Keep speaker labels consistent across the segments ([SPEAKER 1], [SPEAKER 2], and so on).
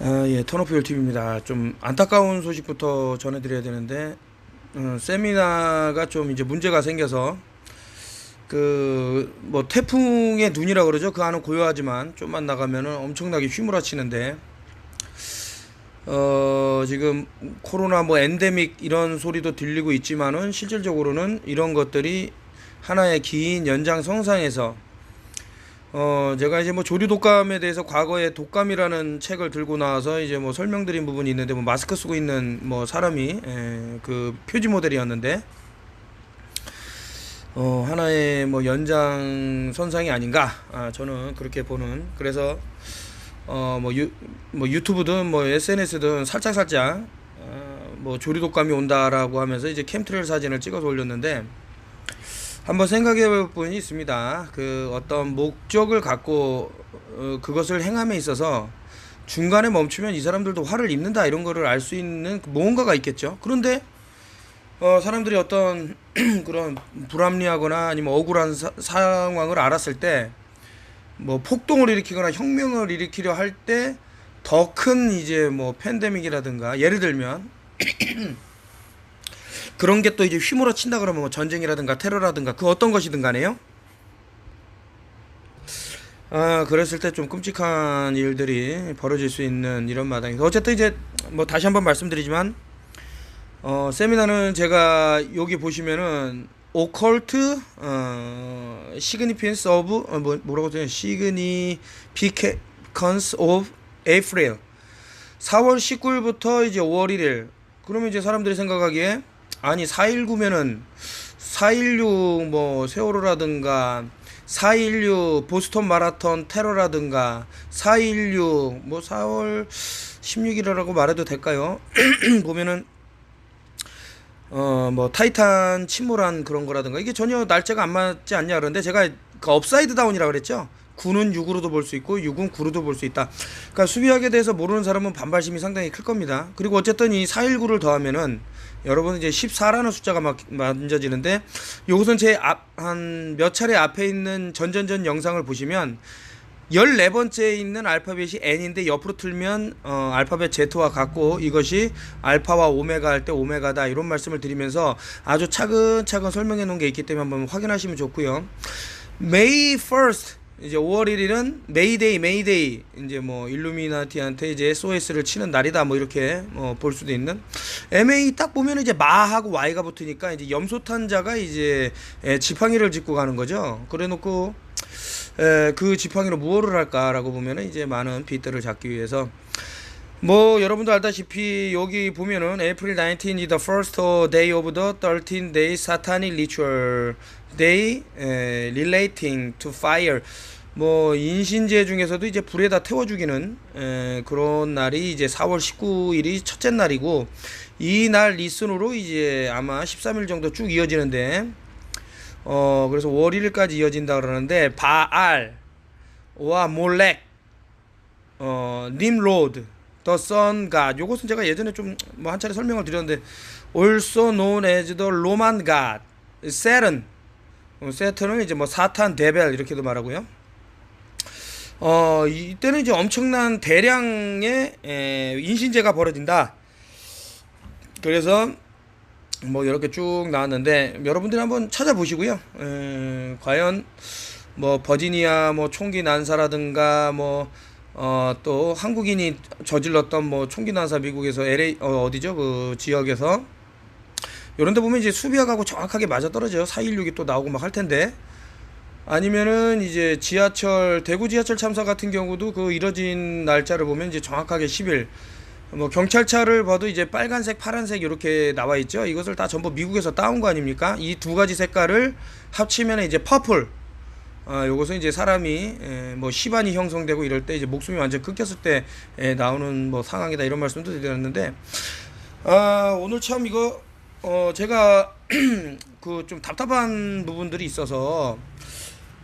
[SPEAKER 1] 예, 턴오프 열TV입니다. 좀 안타까운 소식부터 전해드려야 되는데, 세미나가 좀 이제 문제가 생겨서, 뭐, 태풍의 눈이라 그러죠. 그 안은 고요하지만, 좀만 나가면은 엄청나게 휘몰아치는데, 지금 코로나 뭐 엔데믹 이런 소리도 들리고 있지만은, 실질적으로는 이런 것들이 하나의 긴 연장성상에서 제가 이제 뭐 조류 독감에 대해서 과거에 독감이라는 책을 들고 나와서 이제 뭐 설명드린 부분이 있는데, 뭐 마스크 쓰고 있는 뭐 사람이 그 표지 모델이었는데, 하나의 뭐 연장선상이 아닌가, 저는 그렇게 보는. 그래서 뭐 유튜브든 뭐 SNS든 살짝살짝 뭐 조류 독감이 온다라고 하면서 이제 캠트레일 사진을 찍어서 올렸는데, 한번 생각해 볼 부분이 있습니다. 그 어떤 목적을 갖고 그것을 행함에 있어서 중간에 멈추면 이 사람들도 화를 입는다, 이런 거를 알 수 있는 무언가가 있겠죠. 그런데 사람들이 어떤 그런 불합리하거나 아니면 억울한 상황을 알았을 때 뭐 폭동을 일으키거나 혁명을 일으키려 할 때 더 큰 이제 뭐 팬데믹이라든가, 예를 들면 그런 게 또 이제 휘몰아친다 그러면 뭐 전쟁이라든가 테러라든가 그 어떤 것이든 간에요. 그랬을 때 좀 끔찍한 일들이 벌어질 수 있는 이런 마당에서, 어쨌든 이제 뭐 다시 한번 말씀드리지만, 세미나는 제가 여기 보시면은 오컬트 시그니피언스 오브 뭐라고 써요? 시그니피컨스 오브 에이프릴, 4월 19일부터 이제 5월 1일. 그러면 이제 사람들이 생각하기에, 아니 4.19면은 4.16 뭐 세월호라든가 4.16 보스턴 마라톤 테러라든가 4.16 뭐 4월 16일이라고 말해도 될까요? 보면은 뭐 타이탄 침몰한 그런 거라든가, 이게 전혀 날짜가 안 맞지 않냐 그러는데, 제가 그 업사이드 다운이라고 그랬죠. 9는 6으로도 볼 수 있고 6은 9로도 볼 수 있다. 그러니까 수비학에 대해서 모르는 사람은 반발심이 상당히 클 겁니다. 그리고 어쨌든 이 419를 더하면은 여러분 이제 14라는 숫자가 막 만져지는데, 요것은 제 한 몇 차례 앞에 있는 전전전 영상을 보시면 14번째에 있는 알파벳이 N인데 옆으로 틀면 알파벳 Z와 같고, 이것이 알파와 오메가 할 때 오메가다, 이런 말씀을 드리면서 아주 차근차근 설명해 놓은 게 있기 때문에 한번 확인하시면 좋고요. May 1st, 이제 5월 1일은 메이데이, 이제 뭐 일루미나티한테 이제 SOS를 치는 날이다, 뭐 이렇게 볼 수도 있는. MA 딱 보면 이제 마하고 Y가 붙으니까 이제 염소탄자가 이제 지팡이를 짚고 가는 거죠. 그래놓고 그 지팡이로 무엇을 할까라고 보면은 이제 많은 빗들을 잡기 위해서, 뭐 여러분도 알다시피 여기 보면은 April 19 is the first day of the 13 days satanic ritual day relating to fire. 뭐 인신제 중에서도 이제 불에다 태워 죽이는 그런 날이 이제 4월 19일이 첫째 날이고, 이 날 리슨으로 이제 아마 13일 정도 쭉 이어지는데, 그래서 5월 1일까지 이어진다 그러는데, 바알와 몰렉, 님로드, 더 선갓, 요것은 제가 예전에 좀 뭐 한 차례 설명을 드렸는데, also known as the Roman God, 세른, 세트는 이제 뭐 사탄, 데벨 이렇게도 말하고요. 이때는 이제 엄청난 대량의 인신제가 벌어진다. 그래서 뭐 이렇게 쭉 나왔는데, 여러분들이 한번 찾아보시고요. 과연 뭐 버지니아 뭐 총기 난사라든가 뭐 또 한국인이 저질렀던 뭐 총기 난사, 미국에서 LA 어디죠 그 지역에서, 요런데 보면 이제 수비학하고 정확하게 맞아떨어져요. 4.16이 또 나오고 막 할 텐데. 아니면은 이제 대구 지하철 참사 같은 경우도 그 이뤄진 날짜를 보면 이제 정확하게 10일. 뭐 경찰차를 봐도 이제 빨간색, 파란색 이렇게 나와 있죠. 이것을 다 전부 미국에서 따온 거 아닙니까? 이 두 가지 색깔을 합치면 이제 퍼플. 요것은 이제 사람이 뭐 시반이 형성되고 이럴 때 이제 목숨이 완전 끊겼을 때 나오는 뭐 상황이다, 이런 말씀도 드렸는데, 오늘 참 이거 제가 그 좀 답답한 부분들이 있어서,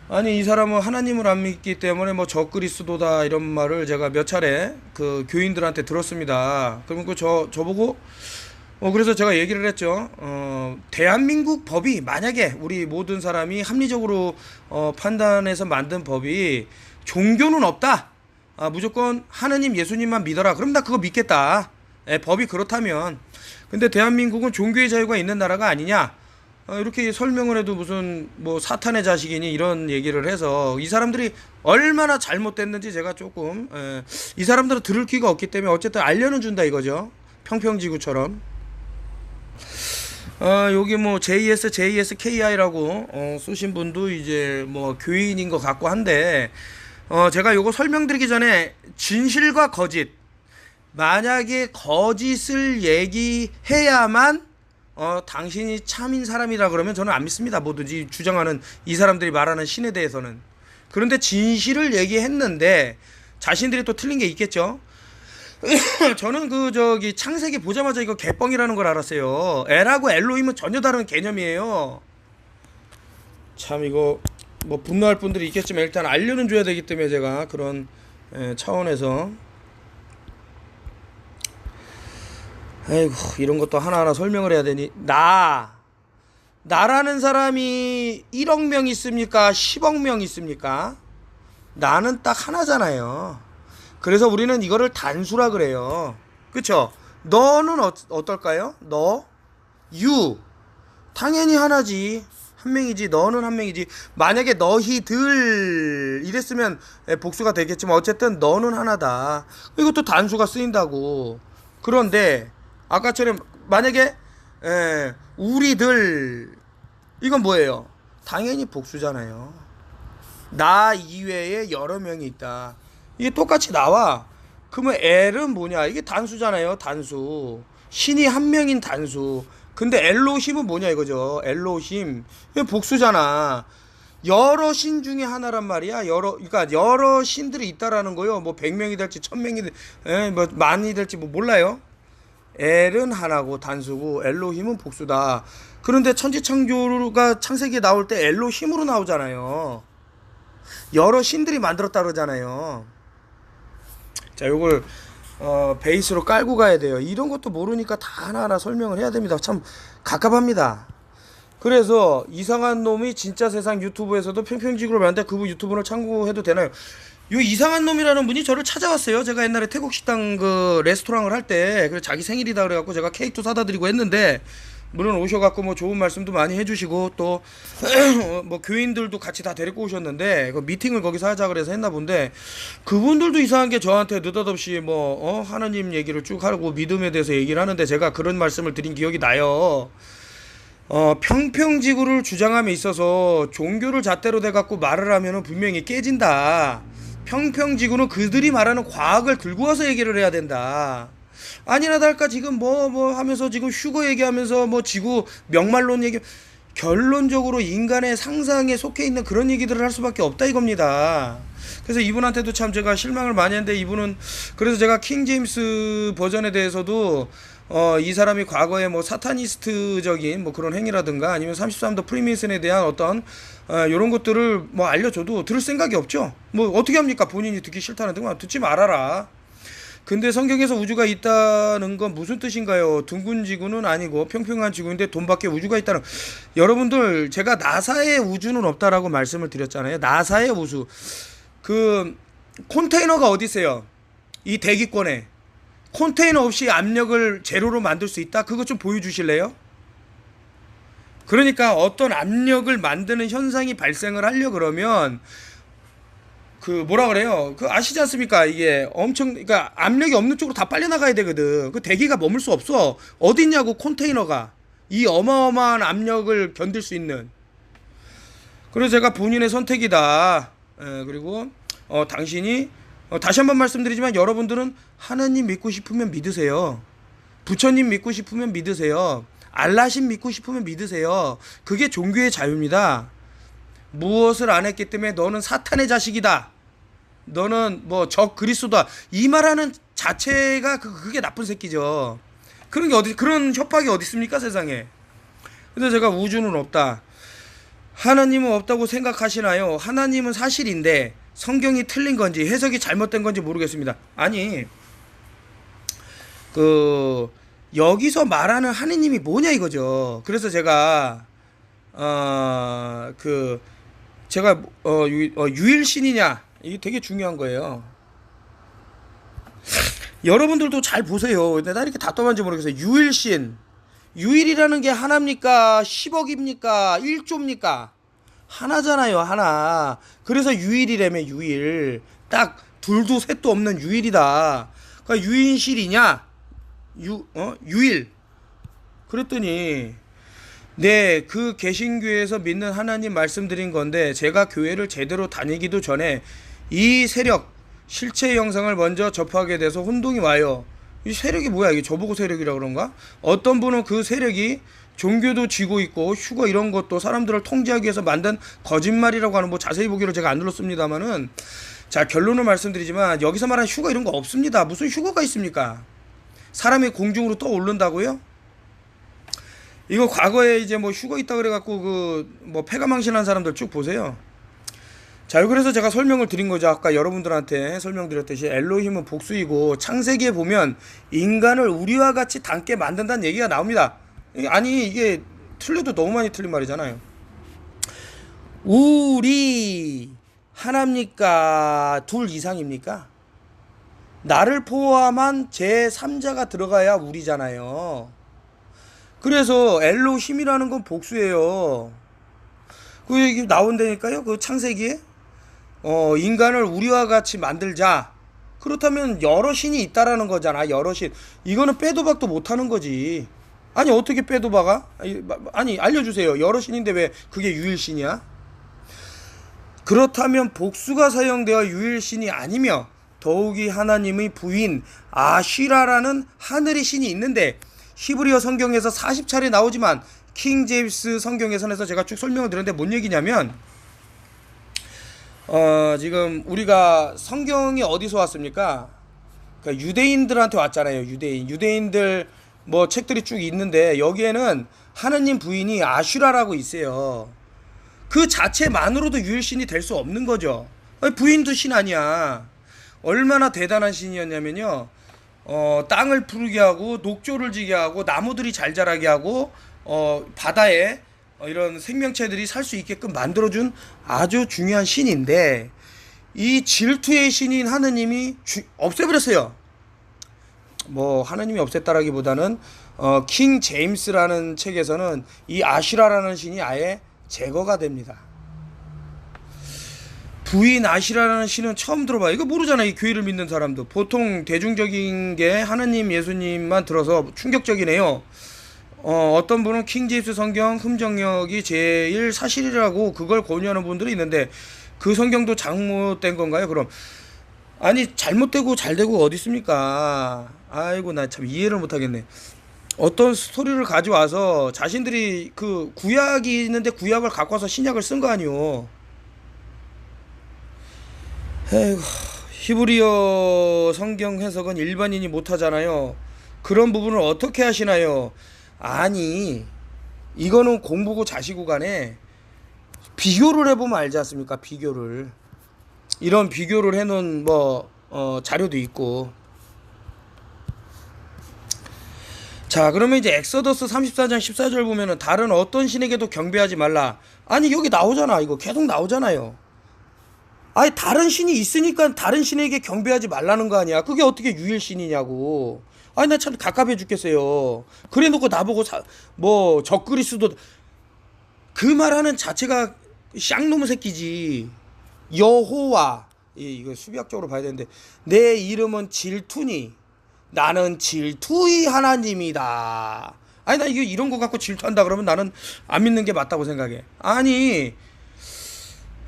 [SPEAKER 1] 아니 이 사람은 하나님을 안 믿기 때문에 뭐 적그리스도다, 이런 말을 제가 몇 차례 그 교인들한테 들었습니다. 그러면 저보고 그래서 제가 얘기를 했죠. 대한민국 법이, 만약에 우리 모든 사람이 합리적으로 판단해서 만든 법이 종교는 없다, 무조건 하느님 예수님만 믿어라. 그럼 나 그거 믿겠다. 법이 그렇다면. 근데 대한민국은 종교의 자유가 있는 나라가 아니냐? 이렇게 설명을 해도 무슨 뭐 사탄의 자식이니 이런 얘기를 해서 이 사람들이 얼마나 잘못됐는지 제가 조금 이 사람들은 들을 귀가 없기 때문에 어쨌든 알려는 준다 이거죠. 평평지구처럼. 여기 뭐 JSKI라고 쏘신 분도 이제 뭐 교인인 것 같고 한데 제가 요거 설명드리기 전에 진실과 거짓, 만약에 거짓을 얘기해야만 당신이 참인 사람이라 그러면 저는 안 믿습니다. 뭐든지 주장하는 이 사람들이 말하는 신에 대해서는. 그런데 진실을 얘기했는데 자신들이 또 틀린 게 있겠죠. 저는 창세기 보자마자 이거 개뻥이라는 걸 알았어요. 엘하고 엘로힘은 전혀 다른 개념이에요. 참 이거 뭐 분노할 분들이 있겠지만 일단 알려는 줘야 되기 때문에 제가 그런 차원에서 아이고 이런 것도 하나하나 설명을 해야 되니. 나라는 사람이 1억 명 있습니까? 10억 명 있습니까? 나는 딱 하나잖아요. 그래서 우리는 이거를 단수라 그래요. 그쵸? 너는 어떨까요? 당연히 하나지. 한 명이지. 너는 한 명이지. 만약에 너희들 이랬으면 복수가 되겠지만 어쨌든 너는 하나다. 이것도 단수가 쓰인다고. 그런데 아까처럼 만약에 우리들 이건 뭐예요? 당연히 복수잖아요. 나 이외에 여러 명이 있다. 이게 똑같이 나와. 그러면 L은 뭐냐? 이게 단수잖아요. 단수. 신이 한 명인 단수. 근데 엘로힘은 뭐냐 이거죠. 엘로힘. 이게 복수잖아. 여러 신 중에 하나란 말이야. 그러니까 여러 신들이 있다라는 거요. 뭐 100명이 될지 1000명이 뭐 만이 될지 뭐 몰라요. 엘은 하나고 단수고 엘로힘은 복수다. 그런데 천지창조가 창세기에 나올 때 엘로힘으로 나오잖아요. 여러 신들이 만들었다 그러잖아요. 자, 요걸 베이스로 깔고 가야 돼요. 이런 것도 모르니까 다 하나하나 설명을 해야 됩니다. 참 갑갑합니다. 그래서 이상한 놈이 진짜 세상 유튜브에서도 평평지구를 만드는데 그분 유튜브를 참고해도 되나요? 요 이상한 놈이라는 분이 저를 찾아왔어요. 제가 옛날에 태국 식당 그 레스토랑을 할 때 그래서 자기 생일이다 그래갖고 제가 케이크도 사다 드리고 했는데 물론 오셔갖고 뭐 좋은 말씀도 많이 해주시고 또 뭐 교인들도 같이 다 데리고 오셨는데 그 미팅을 거기서 하자 그래서 했나 본데 그분들도 이상한 게 저한테 느닷없이 뭐 하나님 얘기를 쭉 하고 믿음에 대해서 얘기를 하는데 제가 그런 말씀을 드린 기억이 나요. 평평지구를 주장함에 있어서 종교를 잣대로 대갖고 말을 하면은 분명히 깨진다. 평평지구는 그들이 말하는 과학을 들고 와서 얘기를 해야 된다. 아니나 다를까 지금 뭐 하면서 지금 휴거 얘기하면서 뭐 지구 명말론 얘기 결론적으로 인간의 상상에 속해 있는 그런 얘기들을 할 수밖에 없다 이겁니다. 그래서 이분한테도 참 제가 실망을 많이 했는데 이분은 그래서 제가 킹 제임스 버전에 대해서도 이 사람이 과거에 뭐 사타니스트적인 뭐 그런 행위라든가 아니면 33도 프리메이슨에 대한 어떤 요런 것들을 뭐 알려줘도 들을 생각이 없죠. 뭐 어떻게 합니까? 본인이 듣기 싫다는데 그냥 듣지 말아라. 근데 성경에서 우주가 있다는 건 무슨 뜻인가요? 둥근 지구는 아니고 평평한 지구인데 돈 밖에 우주가 있다는. 여러분들 제가 나사의 우주는 없다라고 말씀을 드렸잖아요. 나사의 우주. 그 컨테이너가 어디 있어요? 이 대기권에 컨테이너 없이 압력을 제로로 만들 수 있다? 그거 좀 보여주실래요? 그러니까 어떤 압력을 만드는 현상이 발생을 하려 그러면 그 뭐라 그래요? 그 아시지 않습니까? 이게 엄청 그러니까 압력이 없는 쪽으로 다 빨려 나가야 되거든. 그 대기가 머물 수 없어. 어디 있냐고 컨테이너가 이 어마어마한 압력을 견딜 수 있는. 그래서 제가 본인의 선택이다. 그리고 당신이 다시 한번 말씀드리지만 여러분들은 하나님 믿고 싶으면 믿으세요. 부처님 믿고 싶으면 믿으세요. 알라신 믿고 싶으면 믿으세요. 그게 종교의 자유입니다. 무엇을 안 했기 때문에 너는 사탄의 자식이다. 너는 뭐 적 그리스도다. 이 말하는 자체가 그게 나쁜 새끼죠. 그런 게 그런 협박이 어디 있습니까 세상에. 그래서 제가 우주는 없다. 하나님은 없다고 생각하시나요? 하나님은 사실인데 성경이 틀린 건지 해석이 잘못된 건지 모르겠습니다. 아니 여기서 말하는 하느님이 뭐냐 이거죠. 그래서 제가 유일신이냐 이게 되게 중요한 거예요. 여러분들도 잘 보세요. 근데 나 이렇게 답답한지 모르겠어요. 유일신. 유일이라는 게 하나입니까? 10억입니까? 1조입니까? 하나잖아요, 하나. 그래서 유일이라며, 유일. 딱 둘도 셋도 없는 유일이다. 그러니까 유인실이냐? 유일. 그랬더니 네, 그 개신교에서 믿는 하나님 말씀드린 건데 제가 교회를 제대로 다니기도 전에 이 세력 실체 영상을 먼저 접하게 돼서 혼동이 와요. 이 세력이 뭐야? 이게 저보고 세력이라 그런가? 어떤 분은 그 세력이 종교도 쥐고 있고 휴거 이런 것도 사람들을 통제하기 위해서 만든 거짓말이라고 하는, 뭐 자세히 보기로 제가 안 눌렀습니다만은, 자, 결론을 말씀드리지만 여기서 말하는 휴거 이런 거 없습니다. 무슨 휴거가 있습니까? 사람이 공중으로 떠오른다고요? 이거 과거에 이제 뭐 휴거 있다 그래갖고 그 뭐 폐가망신한 사람들 쭉 보세요. 자, 그래서 제가 설명을 드린 거죠. 아까 여러분들한테 설명드렸듯이 엘로힘은 복수이고 창세기에 보면 인간을 우리와 같이 닮게 만든다는 얘기가 나옵니다. 아니 이게 틀려도 너무 많이 틀린 말이잖아요. 우리 하나입니까? 둘 이상입니까? 나를 포함한 제3자가 들어가야 우리잖아요. 그래서 엘로힘이라는 건 복수예요. 그 얘기 나온다니까요. 그 창세기에 인간을 우리와 같이 만들자. 그렇다면 여러 신이 있다라는 거잖아. 여러 신. 이거는 빼도 박도 못하는 거지. 아니 어떻게 빼도 박아? 아니 알려주세요. 여러 신인데 왜 그게 유일신이야? 그렇다면 복수가 사용되어 유일신이 아니며 더욱이 하나님의 부인 아쉬라라는 하늘의 신이 있는데 히브리어 성경에서 40차례 나오지만 킹 제임스 성경에서는 제가 쭉 설명을 드렸는데 뭔 얘기냐면 지금 우리가 성경이 어디서 왔습니까? 그러니까 유대인들한테 왔잖아요. 유대인들 뭐 책들이 쭉 있는데 여기에는 하느님 부인이 아슈라라고 있어요. 그 자체만으로도 유일신이 될 수 없는 거죠. 부인도 신 아니야. 얼마나 대단한 신이었냐면요. 땅을 푸르게 하고 녹조를 지게 하고 나무들이 잘 자라게 하고 바다에 이런 생명체들이 살 수 있게끔 만들어준 아주 중요한 신인데 이 질투의 신인 하느님이 없애버렸어요. 뭐 하느님이 없앴다라기보다는 킹 제임스라는 책에서는 이 아시라라는 신이 아예 제거가 됩니다. 부인 아시라라는 신은 처음 들어봐요. 이거 모르잖아. 이 교회를 믿는 사람도. 보통 대중적인 게 하느님 예수님만 들어서 충격적이네요. 어떤 분은 킹 제임스 성경 흠정력이 제일 사실이라고 그걸 권유하는 분들이 있는데 그 성경도 잘못된 건가요? 그럼 아니 잘못되고 잘되고 어디 있습니까? 아이고 나 참 이해를 못하겠네. 어떤 스토리를 가져와서 자신들이 그 구약이 있는데 구약을 갖고 와서 신약을 쓴 거 아니오. 에이구, 히브리어 성경 해석은 일반인이 못하잖아요. 그런 부분을 어떻게 하시나요? 아니 이거는 공부고 자시고 간에 비교를 해보면 알지 않습니까? 비교를. 이런 비교를 해놓은 뭐 자료도 있고. 자, 그러면 이제 엑소더스 34장 14절 보면은 다른 어떤 신에게도 경배하지 말라. 아니 여기 나오잖아. 이거 계속 나오잖아요. 아니 다른 신이 있으니까 다른 신에게 경배하지 말라는 거 아니야. 그게 어떻게 유일신이냐고. 아니 나 참 갑갑해 죽겠어요. 그래 놓고 나보고 뭐 적그리스도 그 말하는 자체가 쌍놈의 새끼지. 여호와 이거 수비학적으로 봐야 되는데 내 이름은 질투니 나는 질투의 하나님이다. 아니 나 이거 이런 거 갖고 질투한다 그러면 나는 안 믿는 게 맞다고 생각해. 아니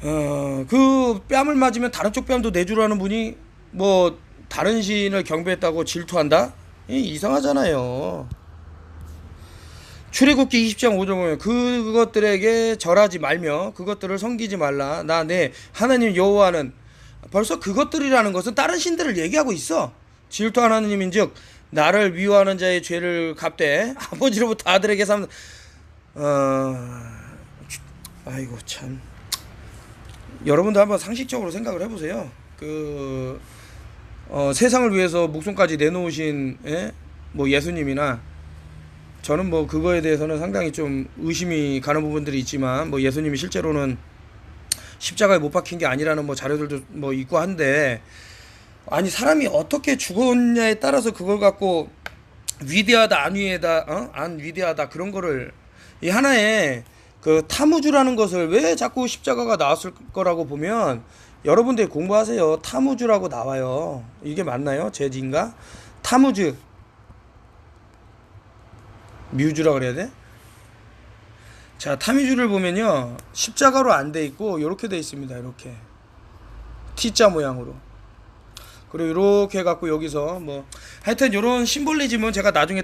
[SPEAKER 1] 그 뺨을 맞으면 다른 쪽 뺨도 내주라는 분이 뭐 다른 신을 경배했다고 질투한다? 이상하잖아요. 출애굽기 20장 5절 보면 그것들에게 절하지 말며 그것들을 섬기지 말라. 나 내 하나님 여호와는 벌써 그것들이라는 것은 다른 신들을 얘기하고 있어. 질투하는 하나님인즉 나를 미워하는 자의 죄를 갚되 아버지로부터 아들에게 삼는 아이고 참. 여러분도 한번 상식적으로 생각을 해보세요. 세상을 위해서 목숨까지 내놓으신 뭐 예수님이나 저는 뭐 그거에 대해서는 상당히 좀 의심이 가는 부분들이 있지만 뭐 예수님이 실제로는 십자가에 못 박힌 게 아니라는 뭐 자료들도 뭐 있고 한데 아니 사람이 어떻게 죽었냐에 따라서 그걸 갖고 위대하다 안 위대하다 안 위대하다 그런 거를 이 하나의 그 탐우주라는 것을 왜 자꾸 십자가가 나왔을 거라고 보면 여러분들 공부하세요. 탐우주라고 나와요. 이게 맞나요? 제지인가? 탐우주 뮤주라 그래야 돼? 자, 탐유주를 보면요. 십자가로 안 돼 있고 이렇게 돼 있습니다. 이렇게 T자 모양으로. 그리고 이렇게 해갖고 여기서 뭐 하여튼 이런 심볼리즘은 제가 나중에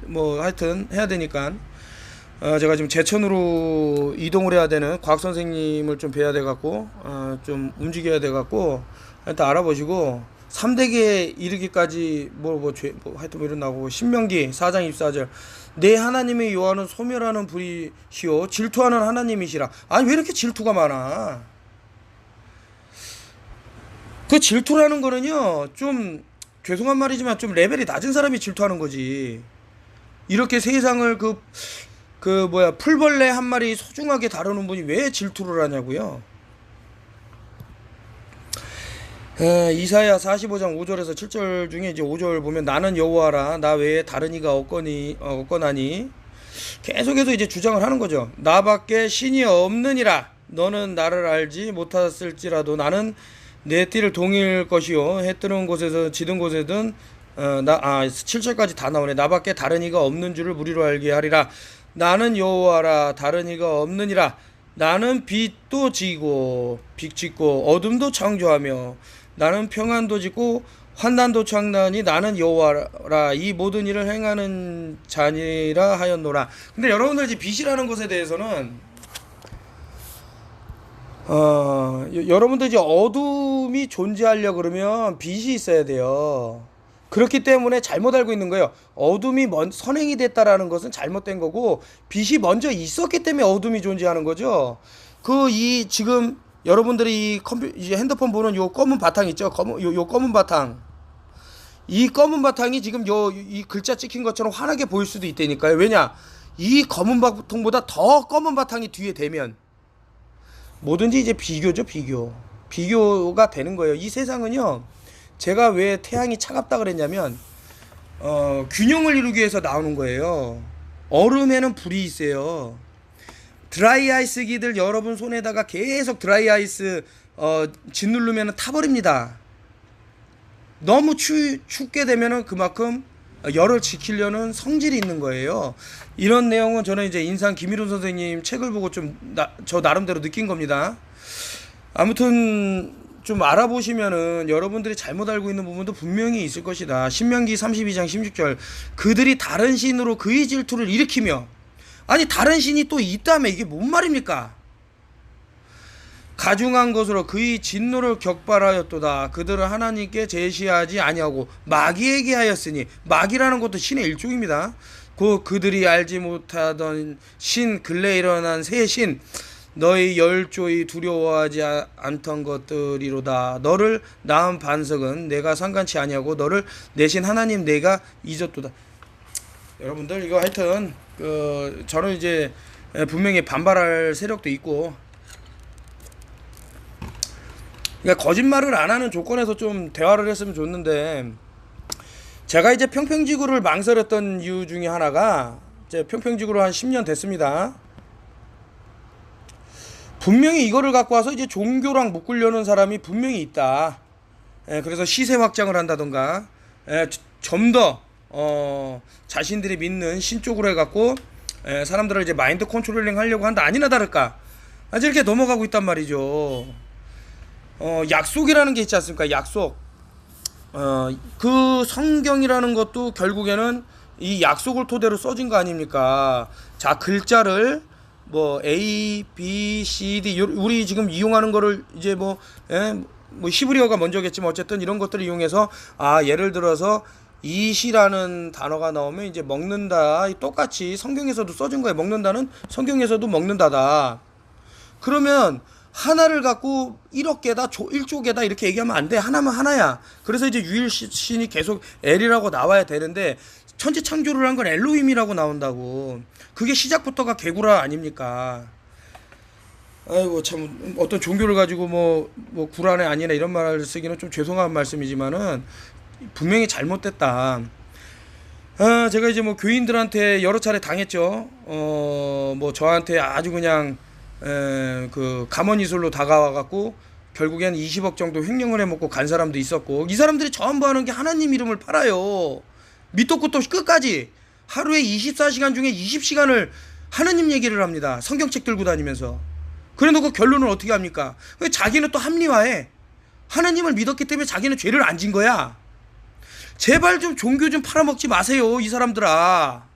[SPEAKER 1] 뭐 하여튼 해야 되니까 제가 지금 제천으로 이동을 해야 되는 과학 선생님을 좀 뵈야 돼갖고 좀 움직여야 돼갖고 하여튼 알아보시고 3대계에 이르기까지 하여튼 뭐 이런 나오고 신명기 4장 24절 내 하나님의 여호와는 소멸하는 불이시오 질투하는 하나님이시라. 아니 왜 이렇게 질투가 많아? 그 질투라는 거는요 좀 죄송한 말이지만 좀 레벨이 낮은 사람이 질투하는 거지. 이렇게 세상을 풀벌레 한 마리 소중하게 다루는 분이 왜 질투를 하냐고요. 이사야 45장 5절에서 7절 중에 이제 5절 보면 나는 여호와라 나 외에 다른 이가 없거나니 계속해서 이제 주장을 하는 거죠. 나밖에 신이 없느니라. 너는 나를 알지 못했을지라도 나는 내 띠를 동일 것이요 해 뜨는 곳에서 지든 곳에든 7절까지 다 나오네. 나밖에 다른 이가 없는 줄을 무리로 알게 하리라. 나는 여호와라 다른 이가 없느니라. 나는 빛도 짓고 어둠도 창조하며 나는 평안도 짓고 환난도 창나니 나는 여호와라 이 모든 일을 행하는 자니라 하였노라. 근데 여러분들 이제 빛이라는 것에 대해서는 여러분들 이제 어둠이 존재하려 그러면 빛이 있어야 돼요. 그렇기 때문에 잘못 알고 있는 거예요. 어둠이 선행이 됐다라는 것은 잘못된 거고 빛이 먼저 있었기 때문에 어둠이 존재하는 거죠. 지금 여러분들이 이제 핸드폰 보는 요 검은 바탕 있죠? 요 검은 바탕. 이 검은 바탕이 지금 이 글자 찍힌 것처럼 환하게 보일 수도 있다니까요. 왜냐? 이 검은 바탕보다 더 검은 바탕이 뒤에 되면 뭐든지 이제 비교가 되는 거예요. 이 세상은요. 제가 왜 태양이 차갑다 그랬냐면 균형을 이루기 위해서 나오는 거예요. 얼음에는 불이 있어요. 드라이 아이스기들 여러분 손에다가 계속 드라이 아이스 짓누르면 타버립니다. 너무 춥게 되면은 그만큼 열을 지키려는 성질이 있는 거예요. 이런 내용은 저는 이제 인상 김일훈 선생님 책을 보고 저 나름대로 느낀 겁니다. 아무튼 좀 알아보시면은 여러분들이 잘못 알고 있는 부분도 분명히 있을 것이다. 신명기 32장 16절 그들이 다른 신으로 그의 질투를 일으키며 아니 다른 신이 또 있다며 이게 뭔 말입니까? 가중한 것으로 그의 진노를 격발하였도다. 그들은 하나님께 제시하지 아니하고 마귀에게 하였으니 마귀라는 것도 신의 일종입니다. 그들이 알지 못하던 신 근래 일어난 새 신 너희 열조이 두려워하지 않던 것들이로다. 너를 낳은 반석은 내가 상관치 아니하고 너를 내신 하나님 내가 잊었도다. 여러분들 이거 하여튼 저는 이제 분명히 반발할 세력도 있고 그러니까 거짓말을 안 하는 조건에서 좀 대화를 했으면 좋는데 제가 이제 평평지구를 망설였던 이유 중에 하나가 이제 평평지구로 한 10년 됐습니다. 분명히 이거를 갖고 와서 이제 종교랑 묶으려는 사람이 분명히 있다. 그래서 시세 확장을 한다던가 좀 더 자신들이 믿는 신 쪽으로 해갖고 사람들을 이제 마인드 컨트롤링 하려고 한다. 아니나 다를까 아직 이렇게 넘어가고 있단 말이죠. 약속이라는 게 있지 않습니까? 약속. 그 성경이라는 것도 결국에는 이 약속을 토대로 써진 거 아닙니까? 자, 글자를 뭐 A, B, C, D 우리 지금 이용하는 거를 이제 뭐 히브리어가 먼저겠지만 어쨌든 이런 것들을 이용해서 예를 들어서 이시라는 단어가 나오면 이제 먹는다. 똑같이 성경에서도 써진 거예요. 먹는다는 성경에서도 먹는다다. 그러면 하나를 갖고 1억 개다, 1조 개다 이렇게 얘기하면 안 돼. 하나면 하나야. 그래서 이제 유일신이 계속 L이라고 나와야 되는데 천지 창조를 한 건 엘로힘이라고 나온다고. 그게 시작부터가 개구라 아닙니까? 아이고 참 어떤 종교를 가지고 뭐 구란에 아니나 이런 말을 쓰기는 좀 죄송한 말씀이지만은 분명히 잘못됐다. 아, 제가 이제 뭐 교인들한테 여러 차례 당했죠. 뭐 저한테 아주 그냥 그 가먼이술로 다가와 갖고 결국엔 20억 정도 횡령을 해먹고 간 사람도 있었고, 이 사람들이 전부 하는 게 하나님 이름을 팔아요. 밑도 끝도 없이 끝까지 하루에 24시간 중에 20시간을 하나님 얘기를 합니다. 성경책 들고 다니면서. 그래 놓고 결론은 어떻게 합니까? 왜 자기는 또 합리화해. 하나님을 믿었기 때문에 자기는 죄를 안 진 거야. 제발 좀 종교 좀 팔아먹지 마세요, 이 사람들아.